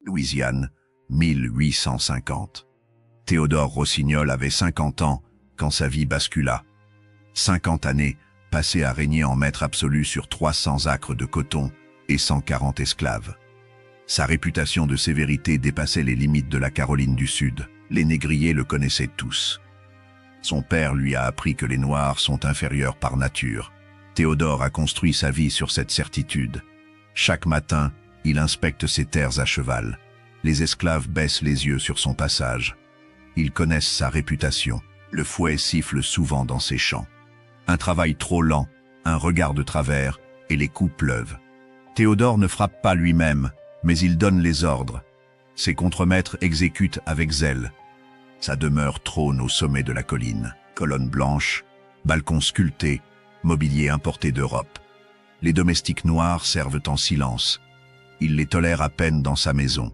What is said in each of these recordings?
Louisiane, 1850. Théodore Rossignol avait 50 ans quand sa vie bascula. 50 années passées à régner en maître absolu sur 300 acres de coton et 140 esclaves. Sa réputation de sévérité dépassait les limites de la Caroline du Sud. Les négriers le connaissaient tous. Son père lui a appris que les Noirs sont inférieurs par nature. Théodore a construit sa vie sur cette certitude. Chaque matin, il inspecte ses terres à cheval. Les esclaves baissent les yeux sur son passage. Ils connaissent sa réputation. Le fouet siffle souvent dans ses champs. Un travail trop lent, un regard de travers, et les coups pleuvent. Théodore ne frappe pas lui-même, mais il donne les ordres. Ses contremaîtres exécutent avec zèle. Sa demeure trône au sommet de la colline. Colonnes blanches, balcons sculptés, mobilier importé d'Europe. Les domestiques noirs servent en silence. Il les tolère à peine dans sa maison.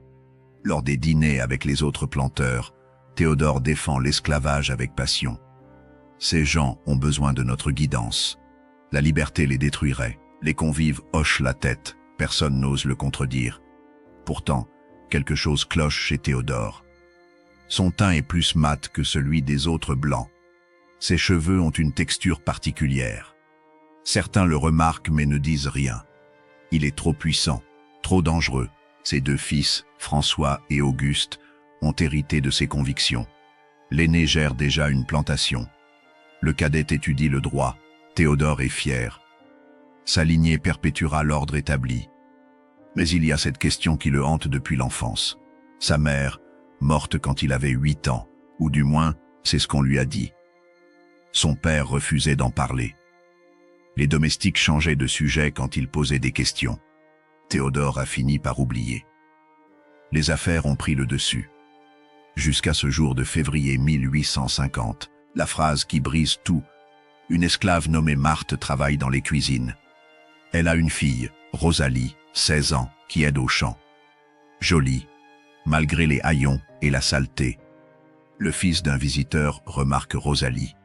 Lors des dîners avec les autres planteurs, Théodore défend l'esclavage avec passion. Ces gens ont besoin de notre guidance. La liberté les détruirait. Les convives hochent la tête. Personne n'ose le contredire. Pourtant, quelque chose cloche chez Théodore. Son teint est plus mat que celui des autres blancs. Ses cheveux ont une texture particulière. Certains le remarquent mais ne disent rien. Il est trop puissant, trop dangereux. Ses deux fils, François et Auguste, ont hérité de ses convictions. L'aîné gère déjà une plantation. Le cadet étudie le droit. Théodore est fier. Sa lignée perpétuera l'ordre établi. Mais il y a cette question qui le hante depuis l'enfance. Sa mère, morte quand il avait 8 ans, ou du moins, c'est ce qu'on lui a dit. Son père refusait d'en parler. Les domestiques changeaient de sujet quand il posait des questions. Théodore a fini par oublier. Les affaires ont pris le dessus. Jusqu'à ce jour de février 1850, la phrase qui brise tout. Une esclave nommée Marthe travaille dans les cuisines. Elle a une fille, Rosalie, 16 ans, qui aide au champ. Jolie, malgré les haillons et la saleté. Le fils d'un visiteur remarque Rosalie.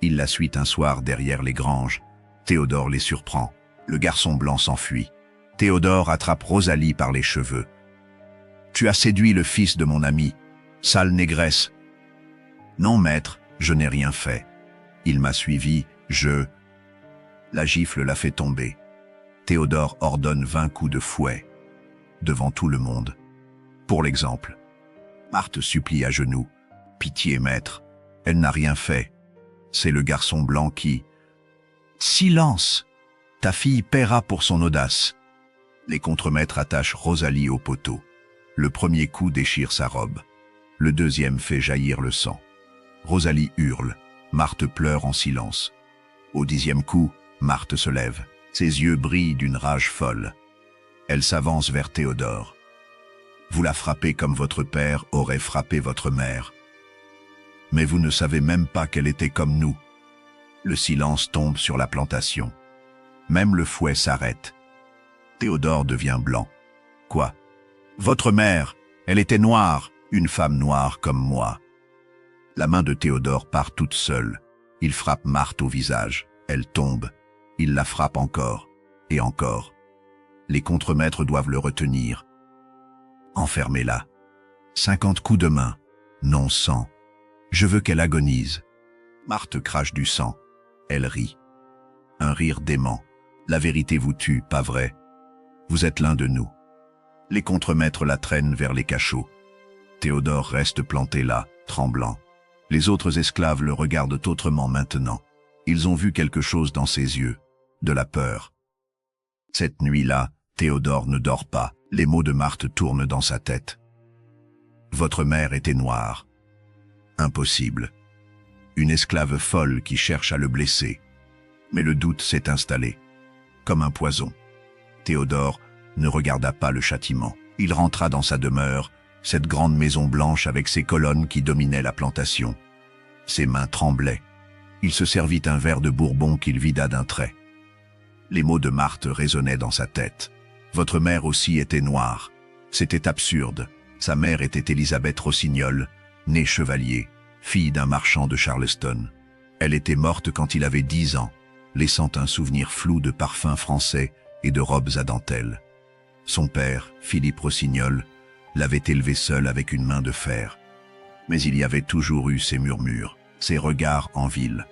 Il la suit un soir derrière les granges. Théodore les surprend. Le garçon blanc s'enfuit. Théodore attrape Rosalie par les cheveux. « Tu as séduit le fils de mon ami, sale négresse. »« Non, maître, je n'ai rien fait. Il m'a suivi, je... » La gifle l'a fait tomber. Théodore ordonne 20 coups de fouet, devant tout le monde. Pour l'exemple, Marthe supplie à genoux. « Pitié, maître, elle n'a rien fait. C'est le garçon blanc qui... »« Silence! Ta fille paiera pour son audace. » Les contremaîtres attachent Rosalie au poteau. Le premier coup déchire sa robe. Le deuxième fait jaillir le sang. Rosalie hurle. Marthe pleure en silence. Au 10e coup, Marthe se lève. Ses yeux brillent d'une rage folle. Elle s'avance vers Théodore. « Vous la frappez comme votre père aurait frappé votre mère. Mais vous ne savez même pas qu'elle était comme nous. » Le silence tombe sur la plantation. Même le fouet s'arrête. Théodore devient blanc. « Quoi ? Votre mère, elle était noire, une femme noire comme moi. » La main de Théodore part toute seule. Il frappe Marthe au visage. Elle tombe. Il la frappe encore, et encore. Les contremaîtres doivent le retenir. Enfermez-la. 50 coups de main. Non, 100. Je veux qu'elle agonise. Marthe crache du sang. Elle rit. Un rire dément. La vérité vous tue, pas vrai? Vous êtes l'un de nous. Les contremaîtres la traînent vers les cachots. Théodore reste planté là, tremblant. Les autres esclaves le regardent autrement maintenant. Ils ont vu quelque chose dans ses yeux, de la peur. Cette nuit-là, Théodore ne dort pas. Les mots de Marthe tournent dans sa tête. Votre mère était noire. Impossible. Une esclave folle qui cherche à le blesser. Mais le doute s'est installé, comme un poison. Théodore ne regarda pas le châtiment. Il rentra dans sa demeure, cette grande maison blanche avec ses colonnes qui dominaient la plantation. Ses mains tremblaient. Il se servit un verre de bourbon qu'il vida d'un trait. Les mots de Marthe résonnaient dans sa tête. Votre mère aussi était noire. C'était absurde. Sa mère était Élisabeth Rossignol, née chevalier, fille d'un marchand de Charleston. Elle était morte quand il avait 10 ans, laissant un souvenir flou de parfums français et de robes à dentelle. Son père, Philippe Rossignol, l'avait élevé seul avec une main de fer. Mais il y avait toujours eu ces murmures, ces regards en ville,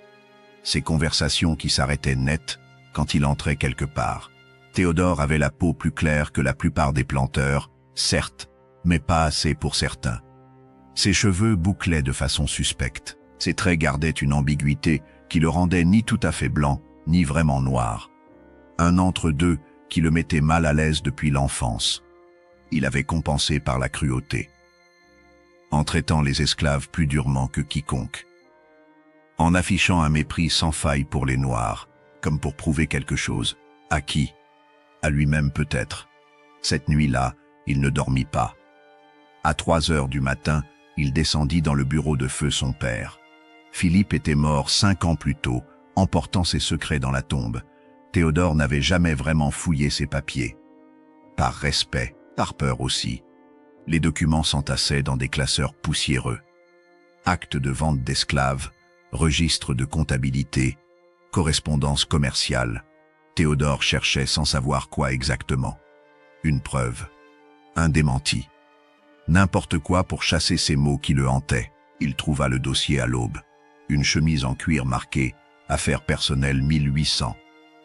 ces conversations qui s'arrêtaient net quand il entrait quelque part. Théodore avait la peau plus claire que la plupart des planteurs, certes, mais pas assez pour certains. Ses cheveux bouclaient de façon suspecte. Ses traits gardaient une ambiguïté qui le rendait ni tout à fait blanc, ni vraiment noir. Un entre-deux qui le mettait mal à l'aise depuis l'enfance. Il avait compensé par la cruauté, en traitant les esclaves plus durement que quiconque, en affichant un mépris sans faille pour les Noirs, comme pour prouver quelque chose. À qui? À lui-même peut-être. Cette nuit-là, il ne dormit pas. À 3 heures du matin, il descendit dans le bureau de feu son père. Philippe était mort 5 ans plus tôt, emportant ses secrets dans la tombe. Théodore n'avait jamais vraiment fouillé ses papiers. Par respect, par peur aussi. Les documents s'entassaient dans des classeurs poussiéreux. Actes de vente d'esclaves, registres de comptabilité, correspondance commerciale. Théodore cherchait sans savoir quoi exactement. Une preuve. Un démenti. N'importe quoi pour chasser ces mots qui le hantaient. Il trouva le dossier à l'aube. Une chemise en cuir marquée « Affaires personnelles 1800 ».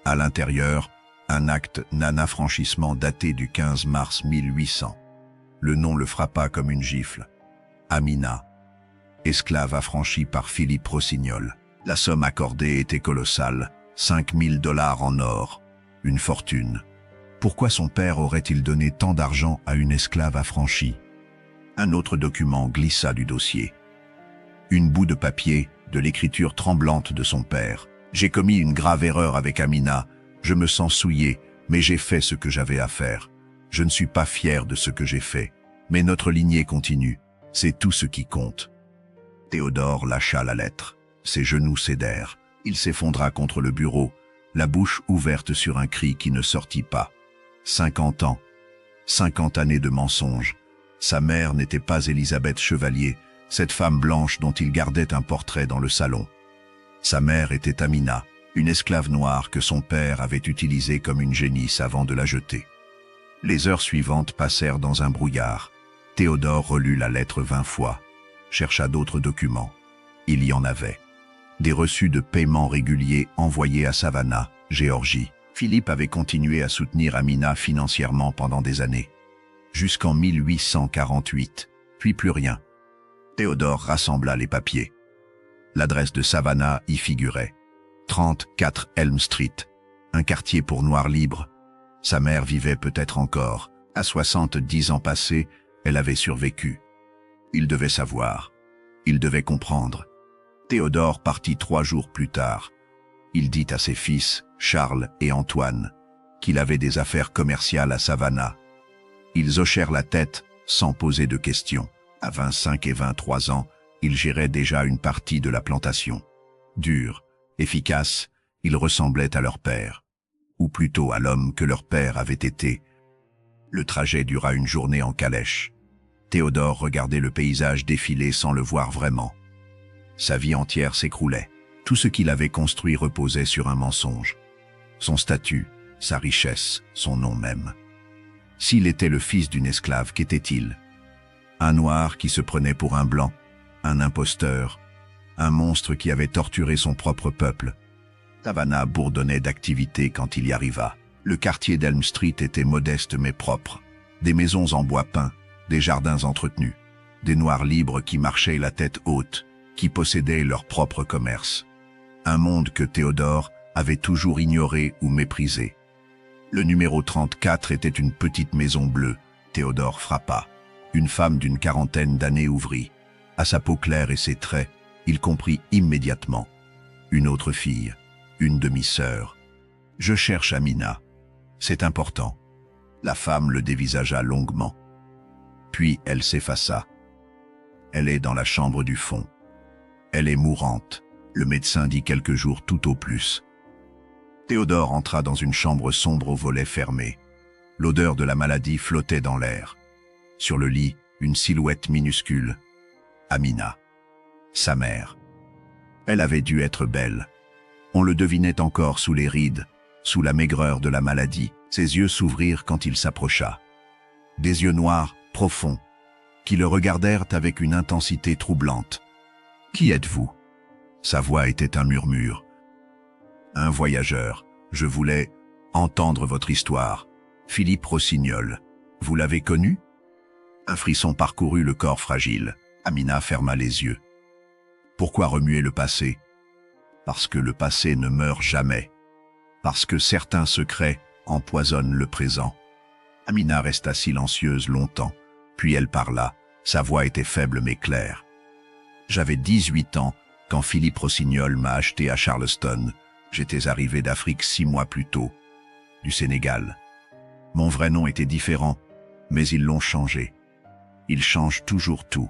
À l'intérieur, un acte non-affranchissement daté du 15 mars 1800. Le nom le frappa comme une gifle. Amina, esclave affranchie par Philippe Rossignol. La somme accordée était colossale, 5 000 $ en or, une fortune. Pourquoi son père aurait-il donné tant d'argent à une esclave affranchie? Un autre document glissa du dossier. Une bout de papier, de l'écriture tremblante de son père. J'ai commis une grave erreur avec Amina, je me sens souillé, mais j'ai fait ce que j'avais à faire. Je ne suis pas fier de ce que j'ai fait, mais notre lignée continue, c'est tout ce qui compte. Théodore lâcha la lettre, ses genoux cédèrent, il s'effondra contre le bureau, la bouche ouverte sur un cri qui ne sortit pas. 50 ans, 50 années de mensonges. Sa mère n'était pas Élisabeth Chevalier, cette femme blanche dont il gardait un portrait dans le salon. Sa mère était Amina, une esclave noire que son père avait utilisée comme une génisse avant de la jeter. Les heures suivantes passèrent dans un brouillard. Théodore relut la lettre 20 fois, chercha d'autres documents. Il y en avait. Des reçus de paiement réguliers envoyés à Savannah, Géorgie. Philippe avait continué à soutenir Amina financièrement pendant des années. Jusqu'en 1848, puis plus rien. Théodore rassembla les papiers. L'adresse de Savannah y figurait. 34 Elm Street, un quartier pour noirs libres. Sa mère vivait peut-être encore. À 70 ans passés, elle avait survécu. Il devait savoir. Il devait comprendre. Théodore partit 3 jours plus tard. Il dit à ses fils, Charles et Antoine, qu'il avait des affaires commerciales à Savannah. Ils hochèrent la tête sans poser de questions. À 25 et 23 ans, ils géraient déjà une partie de la plantation. Dur, efficace, ils ressemblaient à leur père, ou plutôt à l'homme que leur père avait été. Le trajet dura une journée en calèche. Théodore regardait le paysage défiler sans le voir vraiment. Sa vie entière s'écroulait. Tout ce qu'il avait construit reposait sur un mensonge. Son statut, sa richesse, son nom même. S'il était le fils d'une esclave, qu'était-il? Un noir qui se prenait pour un blanc, un imposteur, un monstre qui avait torturé son propre peuple. Savannah bourdonnait d'activité quand il y arriva. Le quartier d'Elm Street était modeste mais propre. Des maisons en bois peint, des jardins entretenus, des noirs libres qui marchaient la tête haute, qui possédaient leur propre commerce. Un monde que Théodore avait toujours ignoré ou méprisé. Le numéro 34 était une petite maison bleue. Théodore frappa. Une femme d'une 40aine d'années ouvrit. À sa peau claire et ses traits, il comprit immédiatement. Une autre fille, une demi-sœur. « Je cherche Amina. C'est important. » La femme le dévisagea longuement. Puis elle s'effaça. Elle est dans la chambre du fond. Elle est mourante. Le médecin dit quelques jours tout au plus. Théodore entra dans une chambre sombre aux volets fermés. L'odeur de la maladie flottait dans l'air. Sur le lit, une silhouette minuscule. Amina. Sa mère. Elle avait dû être belle. On le devinait encore sous les rides, sous la maigreur de la maladie. Ses yeux s'ouvrirent quand il s'approcha. Des yeux noirs, profonds, qui le regardèrent avec une intensité troublante. « Qui êtes-vous » Sa voix était un murmure. « Un voyageur. Je voulais entendre votre histoire. Philippe Rossignol. Vous l'avez connu ?» Un frisson parcourut le corps fragile. Amina ferma les yeux. Pourquoi remuer le passé? Parce que le passé ne meurt jamais. Parce que certains secrets empoisonnent le présent. Amina resta silencieuse longtemps, puis elle parla. Sa voix était faible mais claire. J'avais 18 ans quand Philippe Rossignol m'a acheté à Charleston. J'étais arrivé d'Afrique 6 mois plus tôt, du Sénégal. Mon vrai nom était différent, mais ils l'ont changé. Ils changent toujours tout.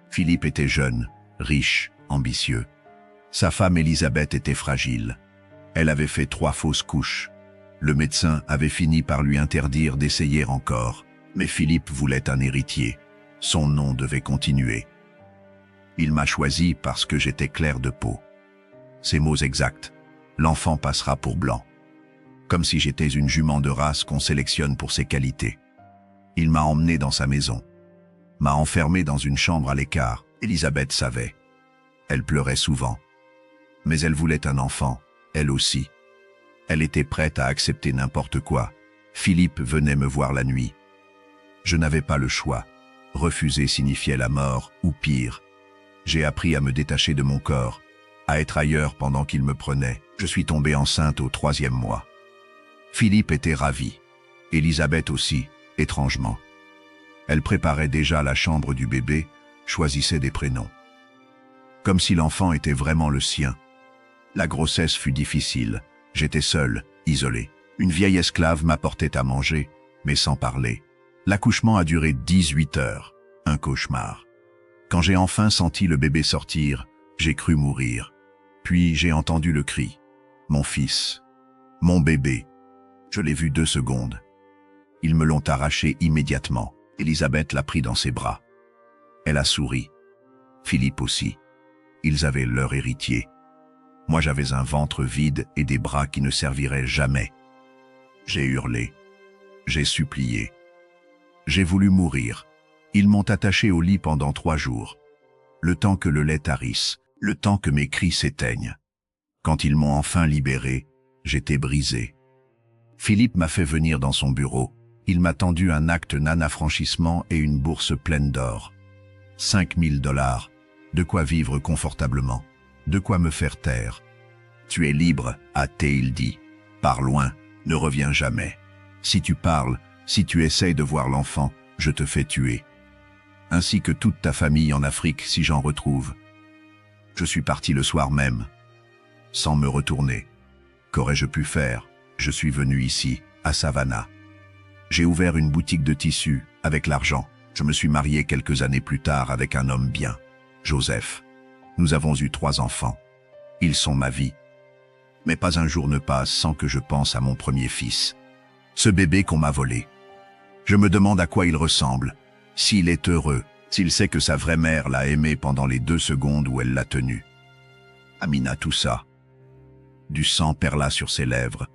Philippe était jeune, riche, ambitieux. Sa femme Elisabeth était fragile. Elle avait fait 3 fausses couches. Le médecin avait fini par lui interdire d'essayer encore, mais Philippe voulait un héritier. Son nom devait continuer. Il m'a choisi parce que j'étais clair de peau. Ces mots exacts. L'enfant passera pour blanc. Comme si j'étais une jument de race qu'on sélectionne pour ses qualités. Il m'a emmené dans sa maison. M'a enfermé dans une chambre à l'écart. Elisabeth savait. Elle pleurait souvent. Mais elle voulait un enfant, elle aussi. Elle était prête à accepter n'importe quoi. Philippe venait me voir la nuit. Je n'avais pas le choix. Refuser signifiait la mort, ou pire. J'ai appris à me détacher de mon corps, à être ailleurs pendant qu'il me prenait. Je suis tombée enceinte au 3e mois. Philippe était ravi. Elisabeth aussi, étrangement. Elle préparait déjà la chambre du bébé, choisissait des prénoms. Comme si l'enfant était vraiment le sien. La grossesse fut difficile. J'étais seul, isolé. Une vieille esclave m'apportait à manger, mais sans parler. L'accouchement a duré 18 heures. Un cauchemar. Quand j'ai enfin senti le bébé sortir, j'ai cru mourir. Puis j'ai entendu le cri. Mon fils. Mon bébé. Je l'ai vu 2 secondes. Ils me l'ont arraché immédiatement. Elisabeth l'a pris dans ses bras. Elle a souri. Philippe aussi. Ils avaient leur héritier. Moi j'avais un ventre vide et des bras qui ne serviraient jamais. J'ai hurlé. J'ai supplié. J'ai voulu mourir. Ils m'ont attaché au lit pendant 3 jours. Le temps que le lait tarisse, le temps que mes cris s'éteignent. Quand ils m'ont enfin libéré, j'étais brisé. Philippe m'a fait venir dans son bureau. Il m'a tendu un acte non-affranchissement et une bourse pleine d'or. 5 000 $. De quoi vivre confortablement. De quoi me faire taire. Tu es libre, a-t-il dit. Pars loin, ne reviens jamais. Si tu parles, si tu essayes de voir l'enfant, je te fais tuer. Ainsi que toute ta famille en Afrique si j'en retrouve. Je suis parti le soir même, sans me retourner. Qu'aurais-je pu faire? Je suis venu ici, à Savannah. J'ai ouvert une boutique de tissus, avec l'argent. Je me suis marié quelques années plus tard avec un homme bien, Joseph. Nous avons eu 3 enfants. Ils sont ma vie. Mais pas un jour ne passe sans que je pense à mon premier fils. Ce bébé qu'on m'a volé. Je me demande à quoi il ressemble, s'il est heureux, s'il sait que sa vraie mère l'a aimé pendant les 2 secondes où elle l'a tenu. Amina toussa. Du sang perla sur ses lèvres.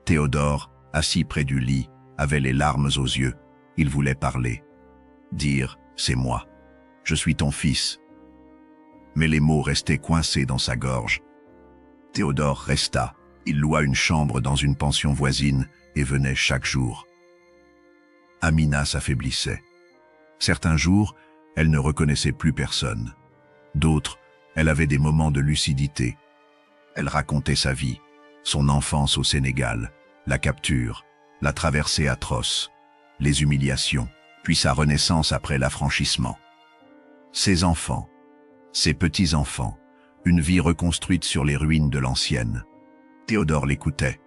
Théodore, assis près du lit, avait les larmes aux yeux. Il voulait parler. Dire « c'est moi. Je suis ton fils ». Mais les mots restaient coincés dans sa gorge. Théodore resta. Il loua une chambre dans une pension voisine et venait chaque jour. Amina s'affaiblissait. Certains jours, elle ne reconnaissait plus personne. D'autres, elle avait des moments de lucidité. Elle racontait sa vie, son enfance au Sénégal, la capture, la traversée atroce, les humiliations, puis sa renaissance après l'affranchissement. Ses enfants, ses petits-enfants, une vie reconstruite sur les ruines de l'ancienne. Théodore l'écoutait.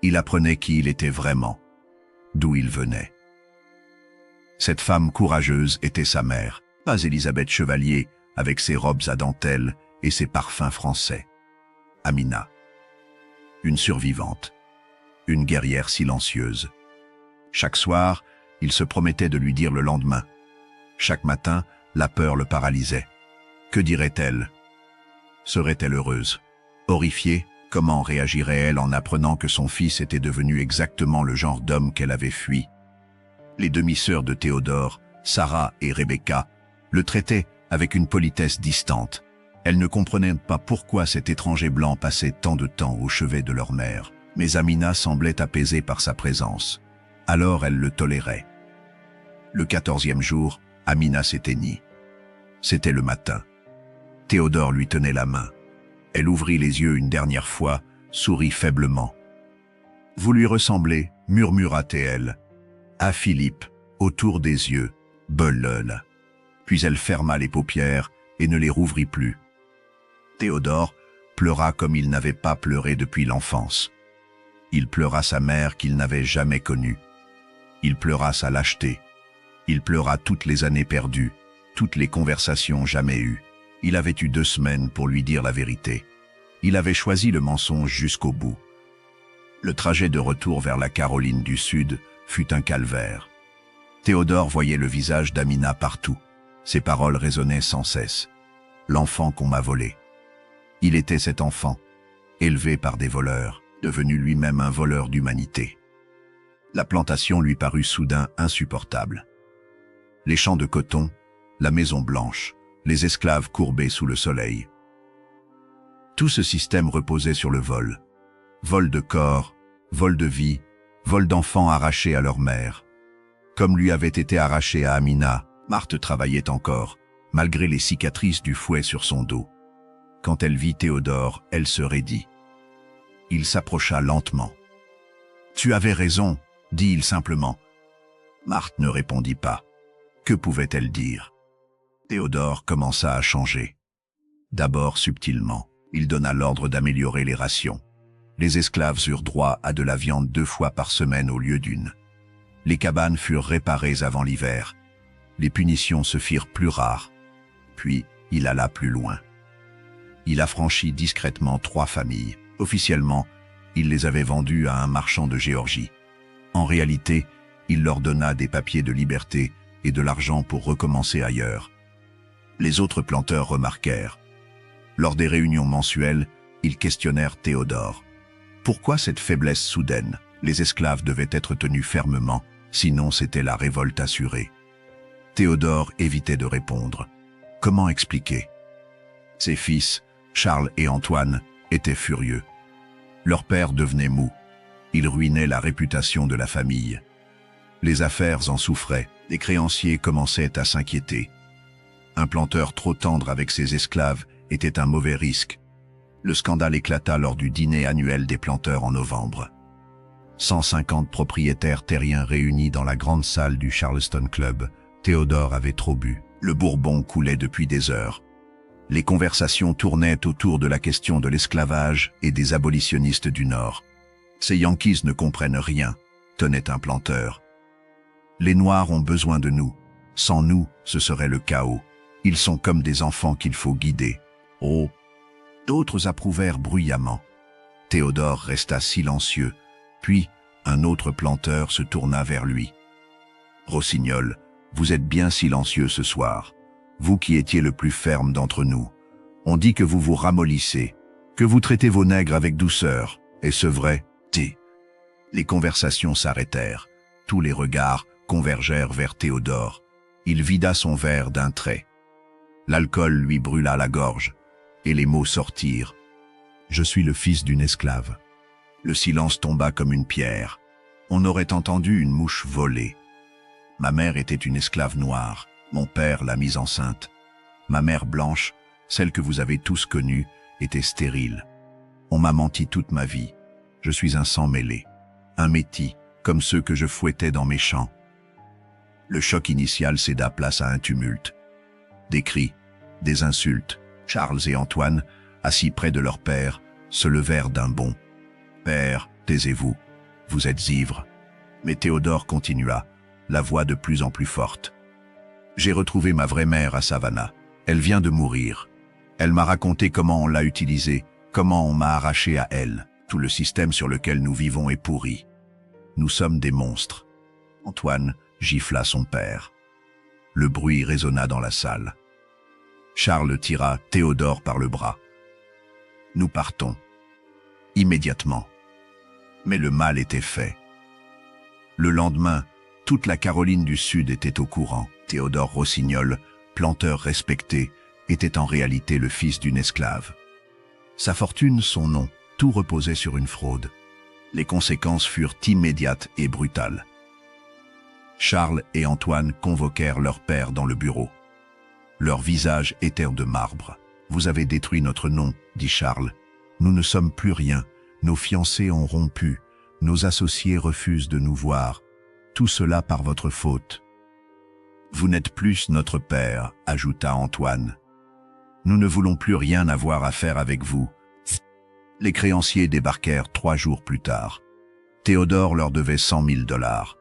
Il apprenait qui il était vraiment, d'où il venait. Cette femme courageuse était sa mère, pas Elisabeth Chevalier, avec ses robes à dentelle et ses parfums français. Amina. Une survivante. Une guerrière silencieuse. Chaque soir, il se promettait de lui dire le lendemain. Chaque matin, la peur le paralysait. Que dirait-elle? Serait-elle heureuse? Horrifiée, comment réagirait-elle en apprenant que son fils était devenu exactement le genre d'homme qu'elle avait fui? Les demi-sœurs de Théodore Sarah et Rebecca, le traitaient avec une politesse distante. Elles ne comprenaient pas pourquoi cet étranger blanc passait tant de temps au chevet de leur mère, mais Amina semblait apaisée par sa présence. Alors elle le tolérait. Le 14e jour, Amina s'éteignit. C'était le matin. Théodore lui tenait la main. Elle ouvrit les yeux une dernière fois, sourit faiblement. « Vous lui ressemblez » murmura-t-elle. À Philippe, autour des yeux, belleule. Puis elle ferma les paupières et ne les rouvrit plus. Théodore pleura comme il n'avait pas pleuré depuis l'enfance. Il pleura sa mère qu'il n'avait jamais connue. Il pleura sa lâcheté. Il pleura toutes les années perdues, toutes les conversations jamais eues. Il avait eu 2 semaines pour lui dire la vérité. Il avait choisi le mensonge jusqu'au bout. Le trajet de retour vers la Caroline du Sud fut un calvaire. Théodore voyait le visage d'Amina partout. Ses paroles résonnaient sans cesse. L'enfant qu'on m'a volé. Il était cet enfant, élevé par des voleurs, devenu lui-même un voleur d'humanité. La plantation lui parut soudain insupportable. Les champs de coton, la maison blanche, les esclaves courbés sous le soleil. Tout ce système reposait sur le vol. Vol de corps, vol de vie, vol d'enfants arrachés à leur mère. Comme lui avait été arraché à Amina, Marthe travaillait encore, malgré les cicatrices du fouet sur son dos. Quand elle vit Théodore, elle se raidit. Il s'approcha lentement. « Tu avais raison », dit-il simplement. Marthe ne répondit pas. Que pouvait-elle dire? Théodore commença à changer. D'abord subtilement, il donna l'ordre d'améliorer les rations. Les esclaves eurent droit à de la viande 2 fois par semaine au lieu d'1. Les cabanes furent réparées avant l'hiver. Les punitions se firent plus rares. Puis, il alla plus loin. Il affranchit discrètement 3 familles. Officiellement, il les avait vendues à un marchand de Géorgie. En réalité, il leur donna des papiers de liberté et de l'argent pour recommencer ailleurs. Les autres planteurs remarquèrent. Lors des réunions mensuelles, ils questionnèrent Théodore. Pourquoi cette faiblesse soudaine? Les esclaves devaient être tenus fermement, sinon c'était la révolte assurée. Théodore évitait de répondre. Comment expliquer? Ses fils, Charles et Antoine, étaient furieux. Leur père devenait mou. Il ruinait la réputation de la famille. Les affaires en souffraient, les créanciers commençaient à s'inquiéter. Un planteur trop tendre avec ses esclaves était un mauvais risque. Le scandale éclata lors du dîner annuel des planteurs en novembre. 150 propriétaires terriens réunis dans la grande salle du Charleston Club. Théodore avait trop bu. Le Bourbon coulait depuis des heures. Les conversations tournaient autour de la question de l'esclavage et des abolitionnistes du Nord. Ces Yankees ne comprennent rien, tenait un planteur. Les Noirs ont besoin de nous. Sans nous, ce serait le chaos. Ils sont comme des enfants qu'il faut guider. Oh! D'autres approuvèrent bruyamment. Théodore resta silencieux, puis un autre planteur se tourna vers lui. « Rossignol, vous êtes bien silencieux ce soir, vous qui étiez le plus ferme d'entre nous. On dit que vous vous ramollissez, que vous traitez vos nègres avec douceur. Est-ce vrai? T. » Les conversations s'arrêtèrent. Tous les regards convergèrent vers Théodore. Il vida son verre d'un trait. L'alcool lui brûla la gorge, et les mots sortirent. « Je suis le fils d'une esclave. » Le silence tomba comme une pierre. On aurait entendu une mouche voler. Ma mère était une esclave noire, mon père l'a mise enceinte. Ma mère blanche, celle que vous avez tous connue, était stérile. On m'a menti toute ma vie. Je suis un sang mêlé, un métis, comme ceux que je fouettais dans mes champs. Le choc initial céda place à un tumulte. Des cris, des insultes. Charles et Antoine, assis près de leur père, se levèrent d'un bond. « Père, taisez-vous, vous êtes ivre. » Mais Théodore continua, la voix de plus en plus forte. « J'ai retrouvé ma vraie mère à Savannah. Elle vient de mourir. Elle m'a raconté comment on l'a utilisée, comment on m'a arraché à elle. Tout le système sur lequel nous vivons est pourri. Nous sommes des monstres. » Antoine gifla son père. Le bruit résonna dans la salle. Charles tira Théodore par le bras. « Nous partons. » Immédiatement. Mais le mal était fait. Le lendemain, Toute la Caroline du Sud était au courant. Théodore Rossignol, planteur respecté, était en réalité le fils d'une esclave. Sa fortune, son nom, tout reposait sur une fraude. Les conséquences furent immédiates et brutales. Charles et Antoine convoquèrent leur père dans le bureau. Leurs visages étaient de marbre. « Vous avez détruit notre nom, dit Charles. Nous ne sommes plus rien. Nos fiancés ont rompu. Nos associés refusent de nous voir. Tout cela par votre faute. »« Vous n'êtes plus notre père, ajouta Antoine. Nous ne voulons plus rien avoir à faire avec vous. » Les créanciers débarquèrent 3 jours plus tard. Théodore leur devait 100 000 $.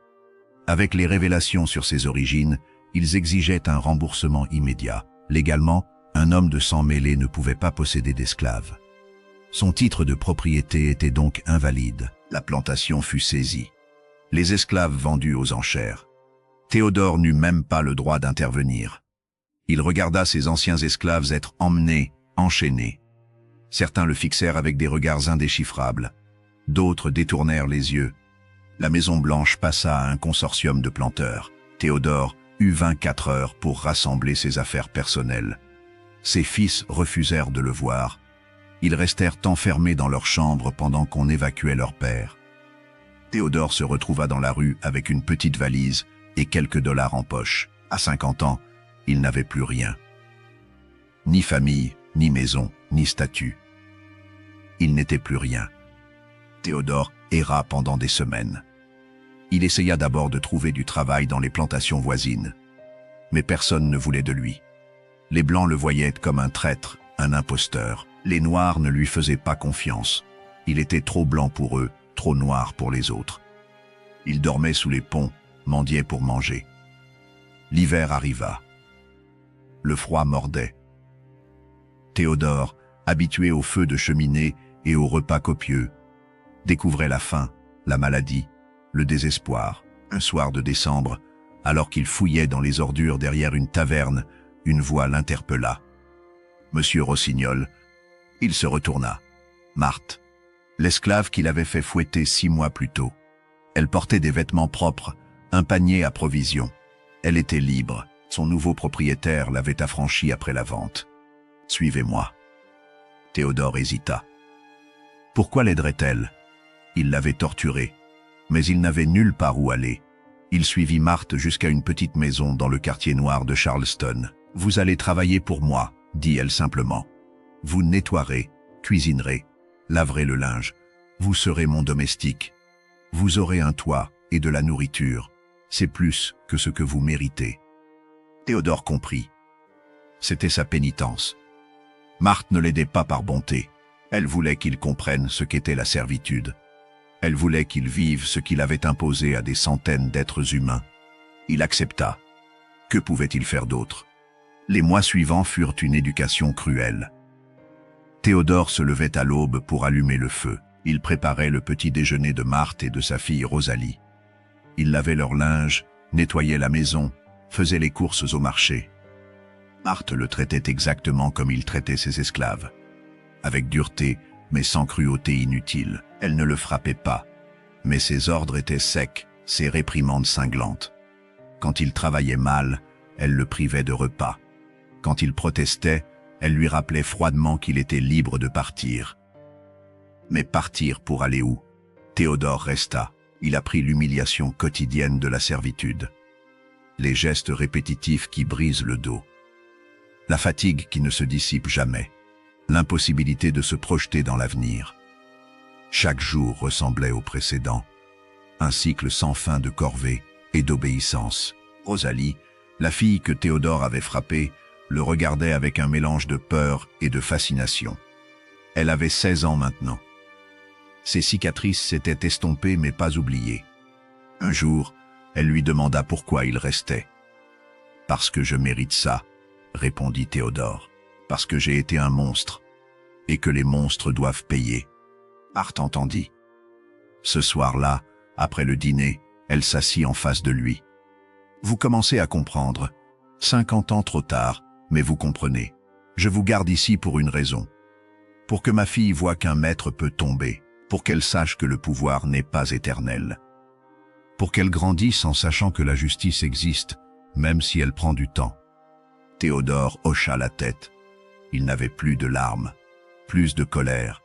Avec les révélations sur ses origines, ils exigeaient un remboursement immédiat. Légalement, un homme de sang mêlé ne pouvait pas posséder d'esclaves. Son titre de propriété était donc invalide. La plantation fut saisie. Les esclaves vendus aux enchères. Théodore n'eut même pas le droit d'intervenir. Il regarda ses anciens esclaves être emmenés, enchaînés. Certains le fixèrent avec des regards indéchiffrables. D'autres détournèrent les yeux. La Maison Blanche passa à un consortium de planteurs. Théodore eut 24 heures pour rassembler ses affaires personnelles. Ses fils refusèrent de le voir. Ils restèrent enfermés dans leur chambre pendant qu'on évacuait leur père. Théodore se retrouva dans la rue avec une petite valise et quelques dollars en poche. À 50 ans, il n'avait plus rien. Ni famille, ni maison, ni statut. Il n'était plus rien. Théodore erra pendant des semaines. Il essaya d'abord de trouver du travail dans les plantations voisines. Mais personne ne voulait de lui. Les Blancs le voyaient comme un traître, un imposteur. Les Noirs ne lui faisaient pas confiance. Il était trop blanc pour eux, trop noir pour les autres. Il dormait sous les ponts, mendiait pour manger. L'hiver arriva. Le froid mordait. Théodore, habitué au feu de cheminée et aux repas copieux, découvrait la faim, la maladie, le désespoir. Un soir de décembre, alors qu'il fouillait dans les ordures derrière une taverne, une voix l'interpella. « Monsieur Rossignol », il se retourna. Marthe, l'esclave qu'il avait fait fouetter 6 mois plus tôt. Elle portait des vêtements propres, un panier à provisions. Elle était libre. Son nouveau propriétaire l'avait affranchie après la vente. « Suivez-moi. » Théodore hésita. Pourquoi l'aiderait-elle? Il l'avait torturée, mais il n'avait nulle part où aller. Il suivit Marthe jusqu'à une petite maison dans le quartier noir de Charleston. « Vous allez travailler pour moi, » dit-elle simplement. « Vous nettoierez, cuisinerez, laverez le linge. Vous serez mon domestique. Vous aurez un toit et de la nourriture. C'est plus que ce que vous méritez. » Théodore comprit. C'était sa pénitence. Marthe ne l'aidait pas par bonté. Elle voulait qu'il comprenne ce qu'était la servitude. Elle voulait qu'il vive ce qu'il avait imposé à des centaines d'êtres humains. Il accepta. Que pouvait-il faire d'autre? Les mois suivants furent une éducation cruelle. Théodore se levait à l'aube pour allumer le feu. Il préparait le petit déjeuner de Marthe et de sa fille Rosalie. Il lavait leur linge, nettoyait la maison, faisait les courses au marché. Marthe le traitait exactement comme il traitait ses esclaves. Avec dureté, mais sans cruauté inutile. Elle ne le frappait pas. Mais ses ordres étaient secs, ses réprimandes cinglantes. Quand il travaillait mal, elle le privait de repas. Quand il protestait, elle lui rappelait froidement qu'il était libre de partir. Mais partir pour aller où? Théodore resta. Il apprit l'humiliation quotidienne de la servitude. Les gestes répétitifs qui brisent le dos. La fatigue qui ne se dissipe jamais. L'impossibilité de se projeter dans l'avenir. Chaque jour ressemblait au précédent. Un cycle sans fin de corvée et d'obéissance. Rosalie, la fille que Théodore avait frappée, le regardait avec un mélange de peur et de fascination. Elle avait 16 ans maintenant. Ses cicatrices s'étaient estompées mais pas oubliées. Un jour, elle lui demanda pourquoi il restait. « Parce que je mérite ça », répondit Théodore. « Parce que j'ai été un monstre, et que les monstres doivent payer. » Marthe entendit. Ce soir-là, après le dîner, elle s'assit en face de lui. « Vous commencez à comprendre. 50 ans trop tard, mais vous comprenez. Je vous garde ici pour une raison. Pour que ma fille voie qu'un maître peut tomber, pour qu'elle sache que le pouvoir n'est pas éternel. pour qu'elle grandisse en sachant que la justice existe, même si elle prend du temps. Théodore hocha la tête. Il n'avait plus de larmes, plus de colère,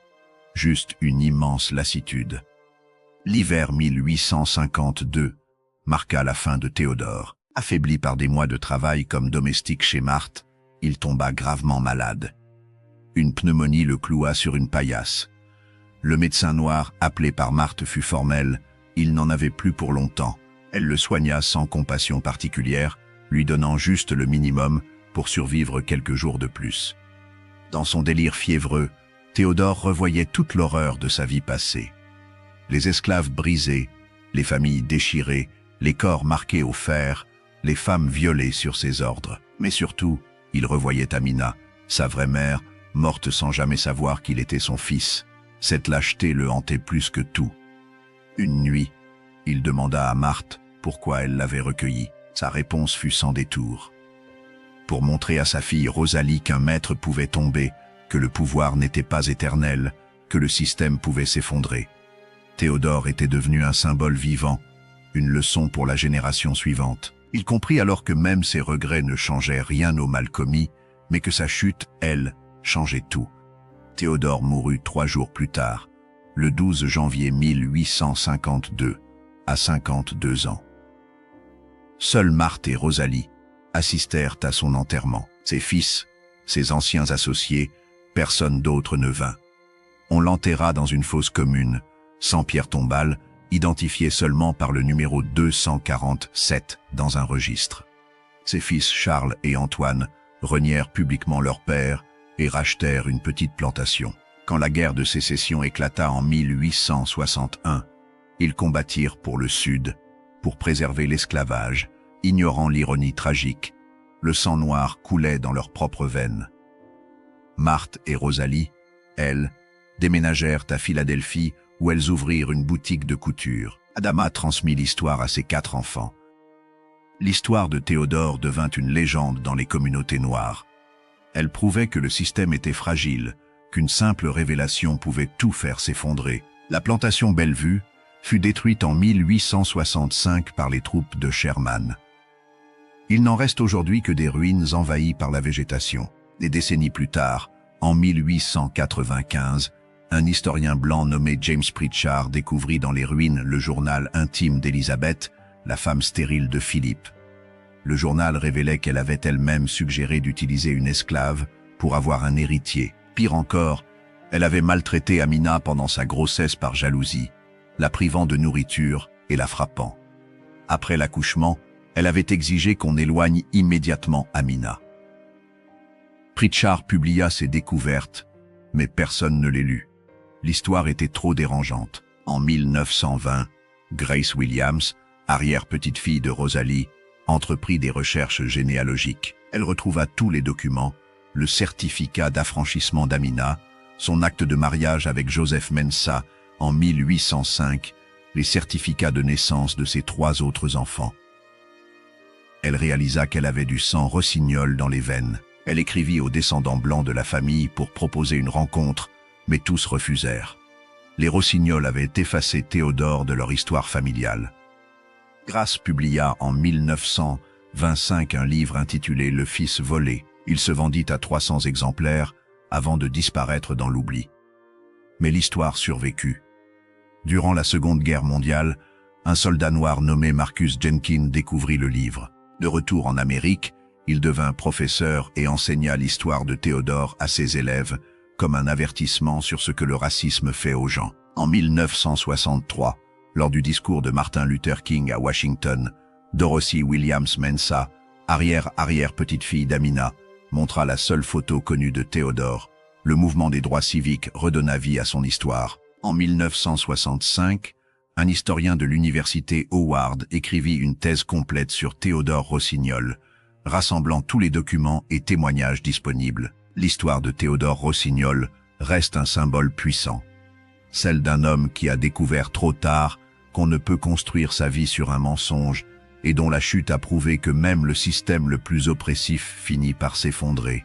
juste une immense lassitude. L'hiver 1852 marqua la fin de Théodore. Affaibli par des mois de travail comme domestique chez Marthe, il tomba gravement malade. Une pneumonie le cloua sur une paillasse. Le médecin noir, appelé par Marthe, fut formel. Il n'en avait plus pour longtemps. Elle le soigna sans compassion particulière, lui donnant juste le minimum pour survivre quelques jours de plus. Dans son délire fiévreux, Théodore revoyait toute l'horreur de sa vie passée. Les esclaves brisés, les familles déchirées, les corps marqués au fer, les femmes violées sur ses ordres. Mais surtout, il revoyait Amina, sa vraie mère, morte sans jamais savoir qu'il était son fils. Cette lâcheté le hantait plus que tout. Une nuit, il demanda à Marthe pourquoi elle l'avait recueilli. Sa réponse fut sans détour. Pour montrer à sa fille Rosalie qu'un maître pouvait tomber, que le pouvoir n'était pas éternel, que le système pouvait s'effondrer. Théodore était devenu un symbole vivant, une leçon pour la génération suivante. Il comprit alors que même ses regrets ne changeaient rien au mal commis, mais que sa chute, elle, changeait tout. Théodore mourut 3 jours plus tard, le 12 janvier 1852, à 52 ans. Seuls Marthe et Rosalie assistèrent à son enterrement. Ses fils, ses anciens associés, personne d'autre ne vint. On l'enterra dans une fosse commune, sans pierre tombale, identifiée seulement par le numéro 247 dans un registre. Ses fils Charles et Antoine renièrent publiquement leur père et rachetèrent une petite plantation. Quand la guerre de sécession éclata en 1861, ils combattirent pour le Sud, pour préserver l'esclavage, ignorant l'ironie tragique. Le sang noir coulait dans leurs propres veines. Marthe et Rosalie, elles, déménagèrent à Philadelphie où elles ouvrirent une boutique de couture. Adama transmit l'histoire à ses 4 enfants. L'histoire de Théodore devint une légende dans les communautés noires. Elle prouvait que le système était fragile, qu'une simple révélation pouvait tout faire s'effondrer. La plantation Bellevue fut détruite en 1865 par les troupes de Sherman. Il n'en reste aujourd'hui que des ruines envahies par la végétation. Des décennies plus tard, en 1895, un historien blanc nommé James Pritchard découvrit dans les ruines le journal intime d'Élisabeth, la femme stérile de Philippe. Le journal révélait qu'elle avait elle-même suggéré d'utiliser une esclave pour avoir un héritier. Pire encore, elle avait maltraité Amina pendant sa grossesse par jalousie, la privant de nourriture et la frappant. Après l'accouchement, elle avait exigé qu'on éloigne immédiatement Amina. Pritchard publia ses découvertes, mais personne ne les lut. L'histoire était trop dérangeante. En 1920, Grace Williams, arrière-petite-fille de Rosalie, entreprit des recherches généalogiques. Elle retrouva tous les documents, le certificat d'affranchissement d'Amina, son acte de mariage avec Joseph Mensah en 1805, les certificats de naissance de ses 3 autres enfants. Elle réalisa qu'elle avait du sang rossignol dans les veines. Elle écrivit aux descendants blancs de la famille pour proposer une rencontre, mais tous refusèrent. Les Rossignols avaient effacé Théodore de leur histoire familiale. Grace publia en 1925 un livre intitulé « Le fils volé ». Il se vendit à 300 exemplaires avant de disparaître dans l'oubli. Mais l'histoire survécut. Durant la Seconde Guerre mondiale, un soldat noir nommé Marcus Jenkins découvrit le livre. De retour en Amérique, il devint professeur et enseigna l'histoire de Théodore à ses élèves comme un avertissement sur ce que le racisme fait aux gens. En 1963, lors du discours de Martin Luther King à Washington, Dorothy Williams Mensah, arrière-petite-fille d'Amina, montra la seule photo connue de Théodore. Le mouvement des droits civiques redonna vie à son histoire. En 1965, un historien de l'université Howard écrivit une thèse complète sur Théodore Rossignol, rassemblant tous les documents et témoignages disponibles. L'histoire de Théodore Rossignol reste un symbole puissant. Celle d'un homme qui a découvert trop tard qu'on ne peut construire sa vie sur un mensonge et dont la chute a prouvé que même le système le plus oppressif finit par s'effondrer.